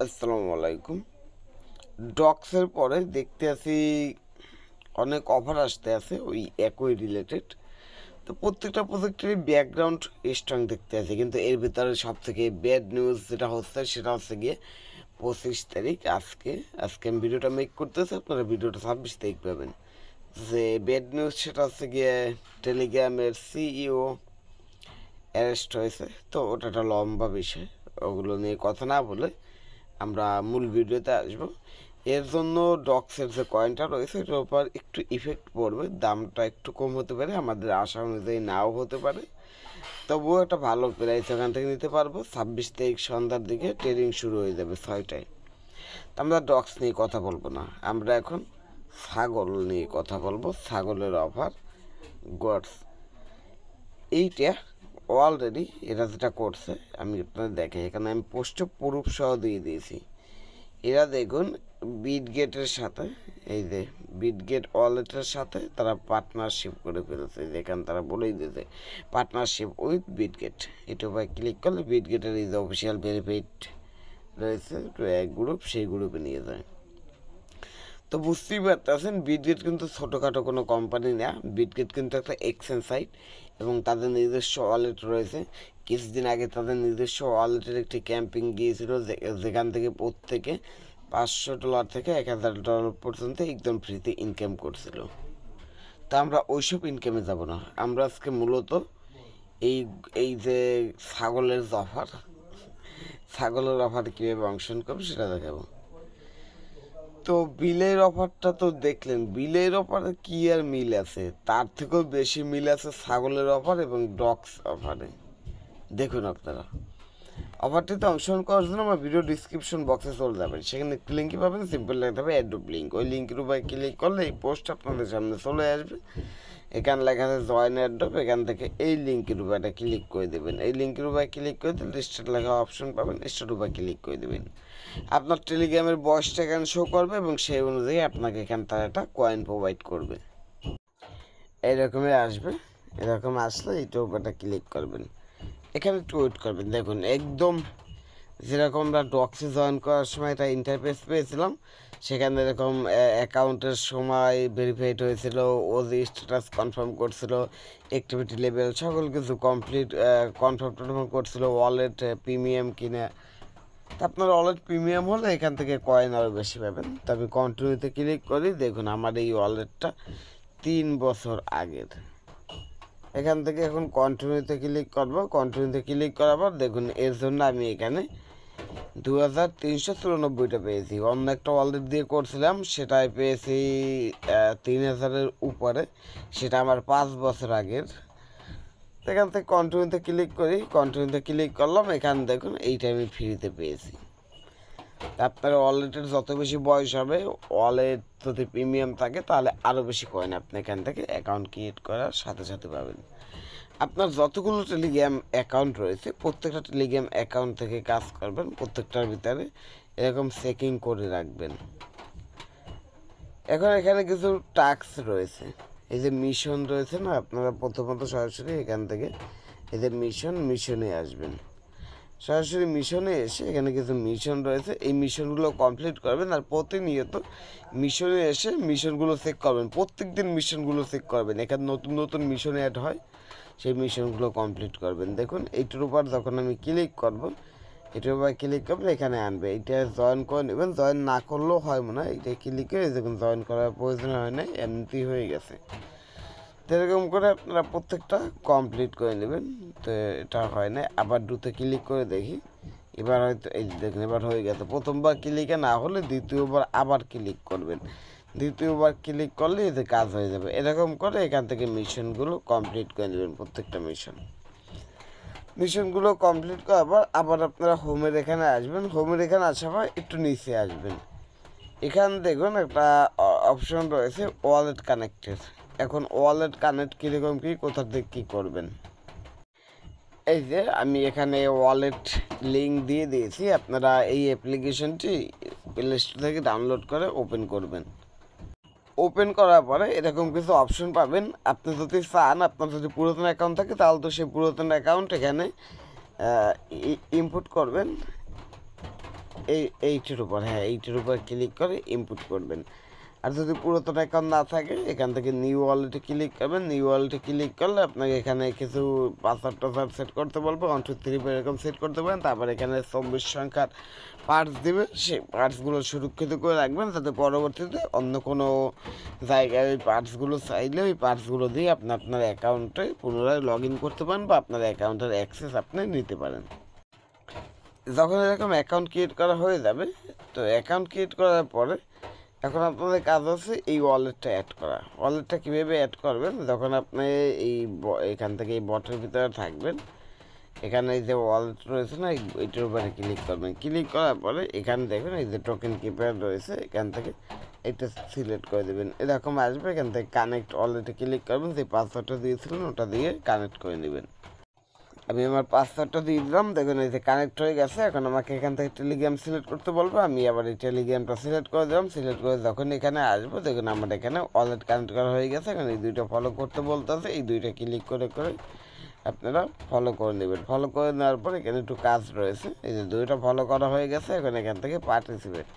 আসসালামু আলাইকুম। ডক্সের পরে দেখতে আছি অনেক অফার আসতে আছে ওই একই রিলেটেড। তো প্রত্যেকটা প্রজেক্টেরই ব্যাকগ্রাউন্ড স্ট্রং দেখতে আছে, কিন্তু এর ভিতরে সব থেকে ব্যাড নিউজ যেটা হচ্ছে সেটা হচ্ছে গিয়ে 25 তারিখ আজকে আমি ভিডিওটা মেক করতেছি, আপনারা ভিডিওটা 26 তারিখ পাবেন। যে ব্যাড নিউজ সেটা হচ্ছে গিয়ে টেলিগ্রামের সিইও অ্যারেস্ট হয়েছে। তো ওটা একটা লম্বা বিষয়, ওগুলো নিয়ে কথা না বলে আমরা মূল ভিডিওতে আসবো। এর জন্য ডক্সের যে কয়েনটা রয়েছে এটার উপর একটু ইফেক্ট পড়বে, দামটা একটু কম হতে পারে, আমাদের আশা অনুযায়ী নাও হতে পারে, তবুও একটা ভালো প্রাইস এখান থেকে নিতে পারবো। 26 তারিখ সন্ধ্যার দিকে ট্রেডিং শুরু হয়ে যাবে 6টায়। তো আমরা ডক্স নিয়ে কথা বলবো না, আমরা এখন ছাগল নিয়ে কথা বলবো। ছাগলের অফার গডস এইটা অলরেডি এরা যেটা করছে আমি আপনাদের দেখে এখানে আমি পোস্ট প্রুফ সহ দিয়ে দিয়েছি। এরা দেখুন বিটগেটের সাথে, এই যে বিটগেট ওয়ালেটের সাথে তারা পার্টনারশিপ করে ফেলেছে। যেখানে তারা বলেই দিয়েছে পার্টনারশিপ উইথ বিটগেট। এটা উপরে ক্লিক করলে বিটগেটের এই যে অফিসিয়াল ভেরিফাইড রয়েছে এক গ্রুপ, সেই গ্রুপে নিয়ে যায়। তো বুঝতেই পারতেছেন বিটগেট কিন্তু ছোটোখাটো কোনো কোম্পানি না, বিটগেট কিন্তু একটা এক্সচেঞ্জ সাইট এবং তাদের নিজস্ব ওয়ালেট রয়েছে। কিছুদিন আগে তাদের নিজস্ব ওয়ালেটের একটি ক্যাম্পিং গিয়েছিল, যেখান থেকে প্রত্যেকে $500 থেকে $1000 পর্যন্ত একদম ফ্রিতে ইনকাম করছিল। তা আমরা ওইসব ইনকামে যাব না, আমরা আজকে মূলত এই এই যে ছাগলের অফার কীভাবে অংশগ্রহণ করবে সেটা দেখাবো। তো বিলের অফারটা তো দেখলেন, বিলের অফারে কি আর মিল আছে, তার থেকেও বেশি মিল আছে ছাগলের অফার এবং ডক্স অফারে। দেখুন আপনারা অফারটিতে অংশগ্রহণ করার জন্য আমার ভিডিও ডিসক্রিপশন বক্সে চলে যাবেন, সেখানে একটি লিঙ্কই পাবেন, সিম্পল লিখতে হবে অ্যাডোব লিঙ্ক। ওই লিঙ্কের উপরে ক্লিক করলে এই পোস্ট আপনাদের সামনে চলে আসবে। এখানে লেখা আছে জয়েন অ্যাডোব, এখান থেকে এই লিঙ্কের উপরে ক্লিক করে দেবেন। এই লিঙ্কের উপরে ক্লিক করে দিলে স্টার্ট লেখা অপশন পাবেন, স্টার্ট উপরে ক্লিক করে দেবেন। আপনার টেলিগ্রামের বয়সটা এখানে শো করবে এবং সেই অনুযায়ী আপনাকে এখানে তারা একটা কয়েন প্রোভাইড করবে। এইরকমই আসবে, এরকম আসলে এইটার উপরে ক্লিক করবেন, এখানে একটু ওয়েট করবেন। দেখুন একদম যেরকম আমরা ডক্সে জয়েন করার সময় একটা ইন্টারফেস পেয়েছিলাম, সেখানে এরকম অ্যাকাউন্টের সময় ভেরিফাইড হয়েছিল, ও যে স্ট্যাটাস কনফার্ম করছিল, অ্যাক্টিভিটি লেভেল সকল কিছু কমপ্লিট কনফার্ম করছিল, ওয়ালেট প্রিমিয়াম কিনা। তা আপনার ওয়ালেট প্রিমিয়াম হলে এখান থেকে কয়েন আরও বেশি পাবেন। তো আমি কন্টিনিউতে ক্লিক করি, দেখুন আমার এই ওয়ালেটটা 3 বছর আগের। এখান থেকে এখন কন্টিনিউতে ক্লিক করবো, কন্টিনিউতে ক্লিক করার পর দেখুন এর জন্য আমি এখানে 2394টা পেয়েছি। অন্য একটা ওয়ালেট দিয়ে করছিলাম, সেটাই পেয়েছি 3000-এর উপরে, সেটা আমার 5 বছর আগের। এখান থেকে কন্টিনিউতে ক্লিক করি, কন্টিনিউতে ক্লিক করলাম, এখানে দেখুন এইটা আমি ফ্রিতে পেয়েছি। আপনার ওয়ালেটের যত বেশি বয়স হবে, ওয়ালেট যদি প্রিমিয়াম থাকে তাহলে আরও বেশি কয়েন আপনি এখান থেকে অ্যাকাউন্ট ক্রিয়েট করার সাথে সাথে পাবেন। আপনার যতগুলো টেলিগ্রাম অ্যাকাউন্ট রয়েছে প্রত্যেকটা টেলিগ্রাম অ্যাকাউন্ট থেকে কাজ করবেন, প্রত্যেকটার ভিতরে এরকম চেকিং করে রাখবেন। এখন এখানে কিছু টাস্ক রয়েছে, এই যে মিশন রয়েছে না, আপনারা প্রথমত সরাসরি এখান থেকে এই যে মিশনে আসবেন। সরাসরি মিশনে এসে এখানে কিছু মিশন রয়েছে, এই মিশনগুলো কমপ্লিট করবেন। আর প্রতিনিয়ত মিশনে এসে মিশনগুলো চেক করবেন, প্রত্যেক দিন মিশনগুলো চেক করবেন। এখানে নতুন নতুন মিশন অ্যাড হয়, সেই মিশনগুলো কমপ্লিট করবেন। দেখুন এইটার উপর যখন আমি ক্লিক করব, এটার উপর ক্লিক করলে এখানে আনবে, এটা জয়েন করে নেবেন। জয়েন না করলেও হয় মনে হয়, এটা ক্লিক করে দেখুন জয়েন করার প্রয়োজন হয় না, এমনিতেই হয়ে গেছে। এরকম করে আপনারা প্রত্যেকটা কমপ্লিট করে নেবেন। তো এটা হয় না, আবার দুটো ক্লিক করে দেখি, এবার হয়তো এই দেখুন এবার হয়ে গেছে। প্রথমবার ক্লিকে না হলে দ্বিতীয়বার আবার ক্লিক করবেন, দ্বিতীয়বার ক্লিক করলে এতে কাজ হয়ে যাবে। এরকম করে এখান থেকে মিশনগুলো কমপ্লিট করে নেবেন। প্রত্যেকটা মিশনগুলো কমপ্লিট করার পর আবার আপনারা হোমের এখানে আসবেন। হোমের এখানে আসার পর একটু নিচে আসবেন, এখানে দেখুন একটা অপশন রয়েছে ওয়ালেট কানেক্টেড। এখন ওয়ালেট কানেক্ট কীরকম কী, কোথা থেকে কী করবেন, এই যে আমি এখানে ওয়ালেট লিঙ্ক দিয়ে দিয়েছি। আপনারা এই অ্যাপ্লিকেশনটি প্লে স্টোর থেকে ডাউনলোড করে ওপেন করবেন। ওপেন করার পরে এরকম কিছু অপশন পাবেন। আপনি যদি চান, আপনার যদি পুরাতন অ্যাকাউন্ট থাকে তাহলে তো সেই পুরাতন অ্যাকাউন্ট এখানে ইনপুট করবেন। এইটার উপর, হ্যাঁ এইটার উপর ক্লিক করে ইনপুট করবেন। আর যদি পুরাতন অ্যাকাউন্ট না থাকে এখান থেকে নিউ ওয়ালেটে ক্লিক করবেন। নিউ ওয়ালেটে ক্লিক করলে আপনাকে এখানে কিছু পাসওয়ার্ড টাসওয়ার্ড সেট করতে বলবো, 1 2 3 এরকম সেট করতে পারেন। তারপর এখানে 24 সংখ্যার পার্টস দেবে, সেই পার্টসগুলো সুরক্ষিত করে রাখবেন যাতে পরবর্তীতে অন্য কোনো জায়গায় ওই পার্টসগুলো চাইলে ওই পার্টসগুলো দিয়ে আপনি আপনার অ্যাকাউন্টে পুনরায় লগ ইন করতে পারেন বা আপনার অ্যাকাউন্টের অ্যাক্সেস আপনি নিতে পারেন। যখন এরকম অ্যাকাউন্ট ক্রিয়েট করা হয়ে যাবে, তো অ্যাকাউন্ট ক্রিয়েট করার পরে এখন আপনাদের কাজ আছে এই ওয়ালেটটা অ্যাড করা। ওয়ালেটটা কীভাবে অ্যাড করবেন, যখন আপনি এখান থেকে এই বটের ভিতরে থাকবেন, এখানে এই যে ওয়ালেট রয়েছে না, এইটার উপরে ক্লিক করবেন। ক্লিক করার পরে এখানে দেখবেন এই যে টোকেন কিপার রয়েছে, এখান থেকে এটা সিলেক্ট করে দেবেন। এরকম আসবে, এখান থেকে কানেক্ট ওয়ালেটে ক্লিক করবেন। যে পাসওয়ার্ডটা দিয়েছিলেন ওটা দিয়ে কানেক্ট করে নেবেন। আমি আমার পাসওয়ার্ডটা দিয়ে দিলাম, দেখুন এই যে কানেক্ট হয়ে গেছে। এখন আমাকে এখান থেকে টেলিগ্রাম সিলেক্ট করতে বলবো, আমি আবার এই টেলিগ্রামটা সিলেক্ট করে দিলাম। সিলেক্ট করে যখন এখানে আসবো, দেখুন আমার এখানে ওয়ালেট কানেক্ট করা হয়ে গেছে। এখন এই দুইটা ফলো করতে বলতেছে, এই দুইটা ক্লিক করে করে আপনারা ফলো করে নেবেন। ফলো করে নেওয়ার পর এখানে একটু কাজ রয়েছে, এই যে দুইটা ফলো করা হয়ে গেছে। এখন এখান থেকে পার্টিসিপেট,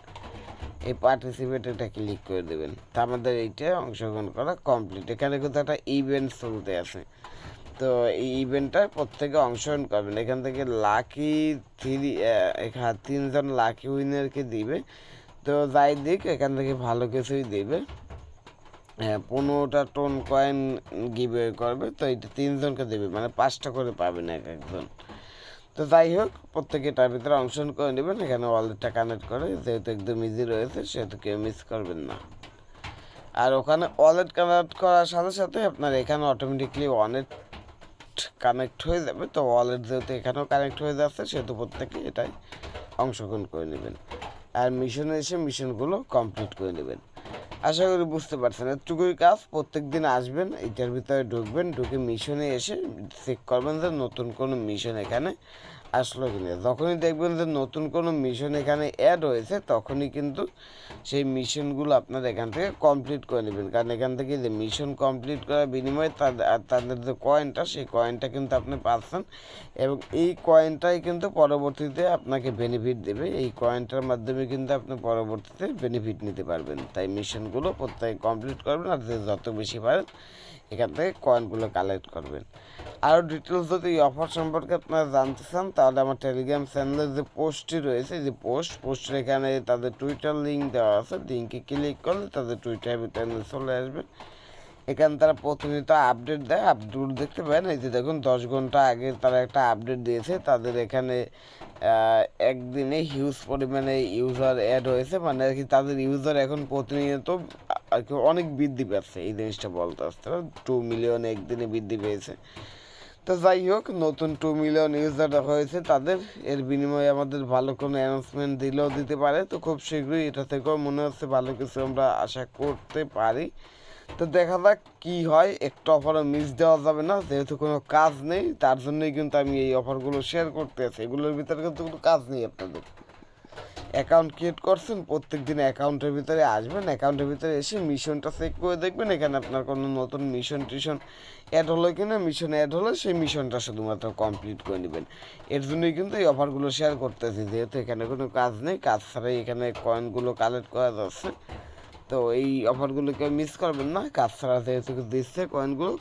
এই পার্টিসিপেট এটা ক্লিক করে দেবেন। তা আমাদের এইটা অংশগ্রহণ করা কমপ্লিট। এখানে কিন্তু একটা ইভেন্ট চলতে আছে, তো এই ইভেন্টটায় প্রত্যেকে অংশগ্রহণ করবেন। এখান থেকে লাকি 3জন লাকি উইনারকে দিবে। তো যাই দিক এখান থেকে ভালো কিছুই দেবে, 15টা টোন কয়েন গিভওয়ে করবে। তো এইটা 3জনকে দেবে, মানে 5টা করে পাবেন এক একজন। তো যাই হোক, প্রত্যেকে এটার ভিতরে অংশগ্রহণ করে নেবেন। এখানে ওয়ালেটটা কানেক্ট করে, যেহেতু একদম ইজি রয়েছে সেহেতু কেউ মিস করবেন না। আর ওখানে ওয়ালেট কানেক্ট করার সাথে সাথে আপনার এখানে অটোমেটিকলি ওয়ালেট কানেক্ট হয়ে যাবে। তো ওয়ালেট যেহেতু এখানেও কানেক্ট হয়ে যাচ্ছে সেহেতু প্রত্যেকে এটাই অংশগ্রহণ করে নেবেন। আর মিশনে এসে মিশনগুলো কমপ্লিট করে নেবেন। আশা করি বুঝতে পারছেন, এতটুকুই কাজ। প্রত্যেক দিন আসবেন, এটার ভিতরে ঢুকবেন, ঢুকে মিশনে এসে চেক করবেন যে নতুন কোনো মিশন এখানে আসলো কিনা। যখনই দেখবেন যে নতুন কোনো মিশন এখানে অ্যাড হয়েছে, তখনই কিন্তু সেই মিশনগুলো আপনার এখান থেকে কমপ্লিট করে নেবেন। কারণ এখান থেকে যে মিশন কমপ্লিট করার বিনিময়ে তাদের যে কয়েনটা, সেই কয়েনটা কিন্তু আপনি পাচ্ছেন এবং এই কয়েনটাই কিন্তু পরবর্তীতে আপনাকে বেনিফিট দেবে। এই কয়েনটার মাধ্যমে কিন্তু আপনি পরবর্তীতে বেনিফিট নিতে পারবেন। তাই মিশনগুলো প্রত্যেকে কমপ্লিট করবেন, আর যত বেশি পারেন এখান থেকে কয়েনগুলো কালেক্ট করবেন। আরও ডিটেলস যদি এই অফার সম্পর্কে আপনারা জানতে চান, তাহলে আমার টেলিগ্রাম চ্যানেলের যে পোস্টটি রয়েছে, যে পোস্টের এখানে তাদের টুইটার লিঙ্ক দেওয়া আছে, লিঙ্কে ক্লিক করলে তাদের টুইটার ভিতরে চলে আসবে। এখানে তারা প্রতিনিয়ত আপডেট দেয়, আপডেট দেখতে পারেন। এই যে দেখুন 10 ঘন্টা আগে তারা একটা আপডেট দিয়েছে। তাদের এখানে একদিনে হিউজ পরিমাণে ইউজার অ্যাড হয়েছে, মানে আর কি তাদের ইউজার এখন প্রতিনিয়ত আর কি অনেক বৃদ্ধি পাচ্ছে। এই জিনিসটা বলতে আসতে 2 মিলিয়ন একদিনে বৃদ্ধি পেয়েছে। তো যাই হোক, নতুন 2 মিলিয়ন ইউজার হয়েছে তাদের, এর বিনিময়ে আমাদের ভালো কোনো অ্যানাউন্সমেন্ট দিলেও দিতে পারে। তো খুব শীঘ্রই এটা থেকেও মনে হচ্ছে ভালো কিছু আমরা আশা করতে পারি। তো দেখা যাক কী হয়, একটু অফারও মিস দেওয়া যাবে না, যেহেতু কোনো কাজ নেই তার জন্যই কিন্তু আমি এই অফারগুলো শেয়ার করতে আছি। এগুলোর ভিতরে কিন্তু কোনো কাজ নেই। আপনাদের অ্যাকাউন্ট ক্রিয়েট করছেন, প্রত্যেক দিন অ্যাকাউন্টের ভিতরে আসবেন, অ্যাকাউন্টের ভিতরে এসে মিশনটা চেক করে দেখবেন এখানে আপনার কোনো নতুন মিশন টিশন অ্যাড হলো কি না। মিশন অ্যাড হলে সেই মিশনটা শুধুমাত্র কমপ্লিট করে নেবেন। এর জন্যই কিন্তু এই অফারগুলো শেয়ার করতেছি, যেহেতু এখানে কোনো কাজ নেই, কাজ ছাড়াই এখানে কয়েনগুলো কালেক্ট করা যাচ্ছে। তো এই অফারগুলো কেউ মিস করবেন না, কাজ ছাড়া যেহেতু দিচ্ছে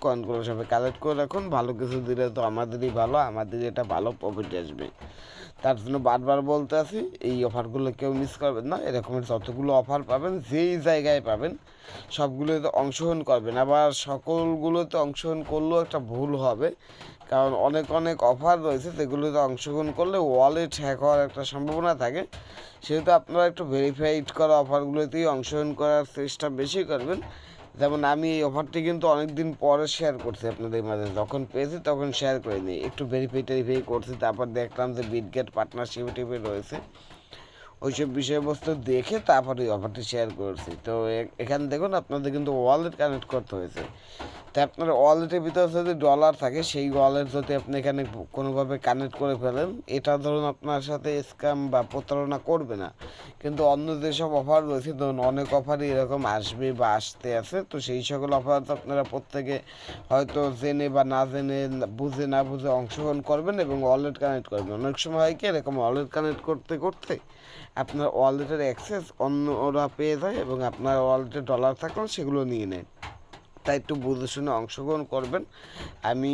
কয়েনগুলো সবাই কালেক্ট করে রাখুন। ভালো কিছু দিলে তো আমাদেরই ভালো, আমাদের এটা ভালো প্রফিট আসবে। তার জন্য বারবার বলতে আছি, এই অফারগুলো কেউ মিস করবেন না। এরকমের যতগুলো অফার পাবেন, যেই জায়গায় পাবেন সবগুলোতে অংশগ্রহণ করবেন। আবার সকলগুলোতে অংশগ্রহণ করলেও একটা ভুল হবে, কারণ অনেক অনেক অফার রয়েছে যেগুলোতে অংশগ্রহণ করলে ওয়ালেট হ্যাক হওয়ার একটা সম্ভাবনা থাকে। সেহেতু আপনারা একটু ভেরিফাইড করা অফারগুলোতেই অংশগ্রহণ করার চেষ্টা বেশি করবেন। যেমন আমি এই অফারটি কিন্তু অনেক দিন পরে শেয়ার করছি আপনাদের মাঝে, যখন পেয়েছি তখন শেয়ার করে নিই, একটু ভেরিফাই করছি। তারপর দেখলাম যে বিটগেট পার্টনারশিপ টিপে রয়েছে, ওইসব বিষয়বস্তু দেখে তারপর এই অফারটি শেয়ার করছি। তো এখানে দেখুন আপনাদের কিন্তু ওয়ালেট কানেক্ট করতে হয়েছে। তাই আপনার ওয়ালেটের ভিতরে যদি ডলার থাকে, সেই ওয়ালেট যদি আপনি এখানে কোনোভাবে কানেক্ট করে ফেলেন, এটা ধরুন আপনার সাথে স্ক্যাম বা প্রতারণা করবে না। কিন্তু অন্য যেসব অফার রয়েছে, ধরুন অনেক অফারই এরকম আসবে বা আসতে আছে, তো সেই সকল অফার তো আপনারা প্রত্যেকে হয়তো জেনে বা না জেনে, বুঝে না বুঝে অংশগ্রহণ করবেন এবং ওয়ালেট কানেক্ট করবেন। অনেক সময় হয় কি, এরকম ওয়ালেট কানেক্ট করতে করতে আপনার ওয়ালেটের অ্যাক্সেস অন্যরা পেয়ে যায় এবং আপনার ওয়ালেটে ডলার থাকলেও সেগুলো নিয়ে নেয়। তাই একটু বুঝে শুনে অংশগ্রহণ করবেন। আমি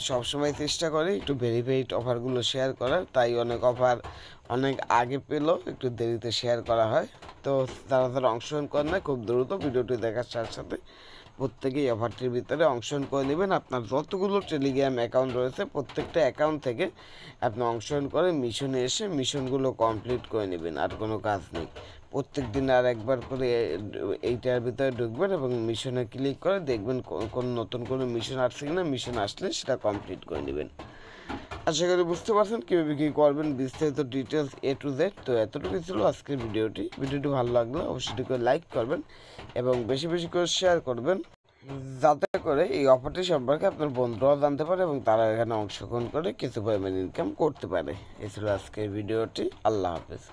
সবসময় চেষ্টা করি একটু ভেরিফাইড অফারগুলো শেয়ার করার, তাই অনেক অফার অনেক আগে পেলেও একটু দেরিতে শেয়ার করা হয়। তো যারা অংশগ্রহণ করেন না, খুব দ্রুত ভিডিওটি দেখার সাথে সাথে প্রত্যেকেই অফারটির ভিতরে অংশগ্রহণ করে নেবেন। আপনার যতগুলো টেলিগ্রাম অ্যাকাউন্ট রয়েছে প্রত্যেকটা অ্যাকাউন্ট থেকে আপনি অংশগ্রহণ করে মিশনে এসে মিশনগুলো কমপ্লিট করে নেবেন। আর কোনো কাজ নেই, প্রত্যেক দিন আর একবার করে এইটার ভিতরে ঢুকবেন এবং মিশনে ক্লিক করে দেখবেন কোন নতুন কোনো মিশন আসছে কিনা। মিশন আসলে সেটা কমপ্লিট করে নেবেন। আশা করি বুঝতে পারছেন কীভাবে কী করবেন, বিস্তারিত ডিটেলস A to Z। তো এতটুকু ছিল আজকের ভিডিওটি ভালো লাগলে অবশ্যই করে লাইক করবেন এবং বেশি বেশি করে শেয়ার করবেন, যাতে করে এই অফারটি সম্পর্কে আপনার বন্ধুরাও জানতে পারে এবং তারা এখানে অংশগ্রহণ করে কিছু পরিমাণ ইনকাম করতে পারে। এই ছিল আজকের ভিডিওটি। আল্লাহ হাফেজ।